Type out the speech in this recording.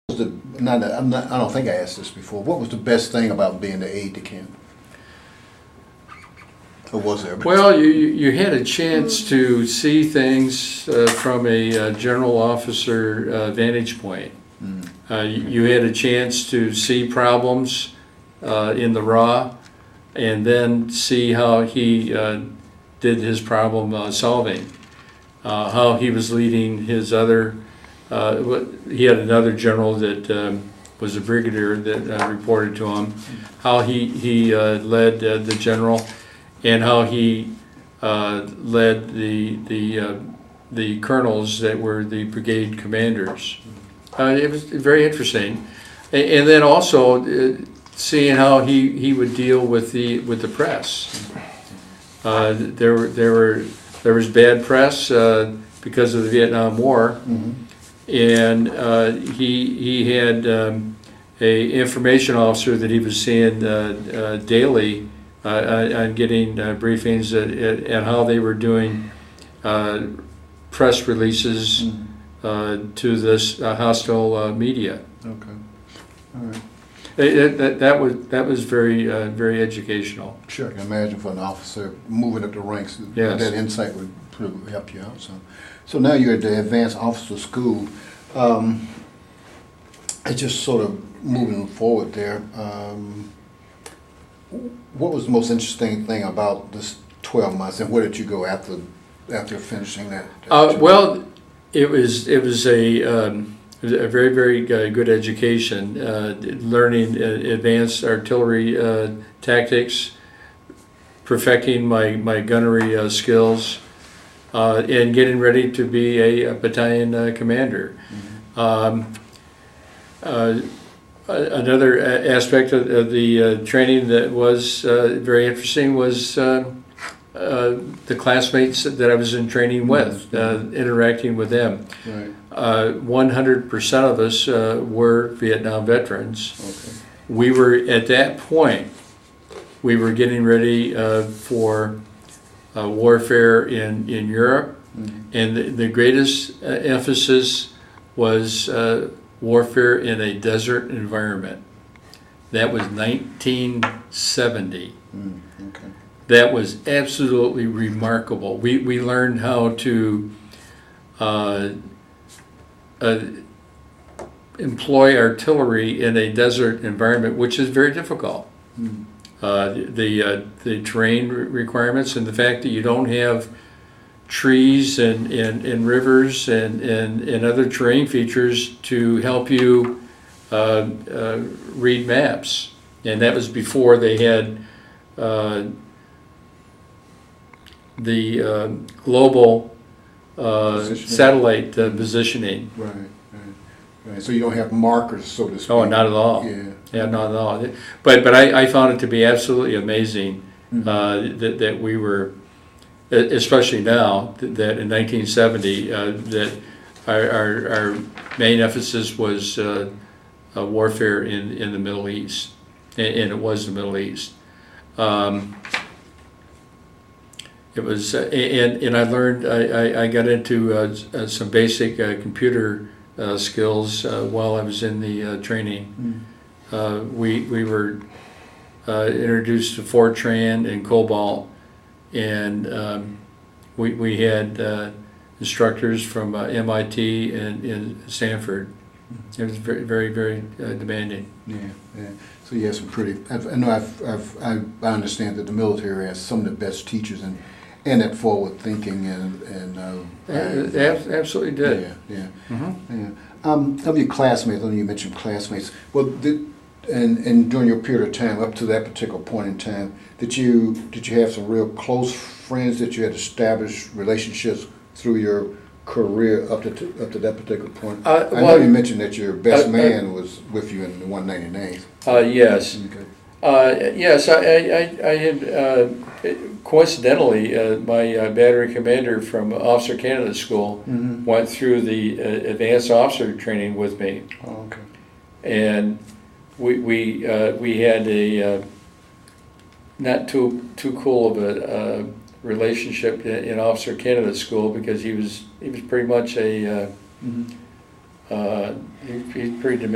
I don't think I asked this before. What was the best thing about being the aide de camp? Or was there? Well, you had a chance to see things from a general officer vantage point. You had a chance to see problems in the raw, and then see how he did his problem solving. How he was leading his other. He had another general that was a brigadier that reported to him. How he led the general, and how he led the colonels that were the brigade commanders. It was very interesting, and then also seeing how he would deal with the press. There was bad press because of the Vietnam War, and he had a information officer that he was seeing daily on getting briefings at how they were doing press releases to this hostile media. Okay, all right. That was very educational. Sure, I can imagine for an officer moving up the ranks, yes. That insight would probably help you out. So now you're at the Advanced Officer School. It's just sort of moving forward there. What was the most interesting thing about this 12 months, and where did you go after finishing that? Well, it was a very good education, learning advanced artillery tactics, perfecting my gunnery skills, and getting ready to be a battalion commander. Another aspect of the training that was very interesting was the classmates that I was in training with, interacting with them. Right. 100% of us were Vietnam veterans. Okay. We were, at that point, we were getting ready for warfare in Europe, and the greatest emphasis was warfare in a desert environment. That was 1970. Okay. That was absolutely remarkable. We learned how to employ artillery in a desert environment, which is very difficult. The terrain requirements, and the fact that you don't have trees and rivers and other terrain features to help you read maps. And that was before they had the global satellite positioning. Right. So you don't have markers, so to speak. Oh, not at all. Yeah, not at all. But I found it to be absolutely amazing that we were, especially now, that in 1970, that our main emphasis was warfare in the Middle East, and it was the Middle East. It was, and I learned, I got into some basic computer skills while I was in the training. We were introduced to Fortran and Cobalt, and we had instructors from MIT and Stanford. It was very demanding. Yeah. So you have some pretty. I know I understand that the military has some of the best teachers and that forward thinking and absolutely did. Yeah. Of your classmates, I know you mentioned classmates. Well, and during your period of time up to that particular point in time, did you have some real close friends that you had established relationships through your career up to that particular point? I know you mentioned that your best man was with you in the 199th. Yes. Okay. Yes, I had coincidentally my battery commander from Officer Candidate School went through the advanced officer training with me. Oh, okay. And we had a not too cool of a relationship in Officer Candidate School, because he was pretty much a he's pretty demanding.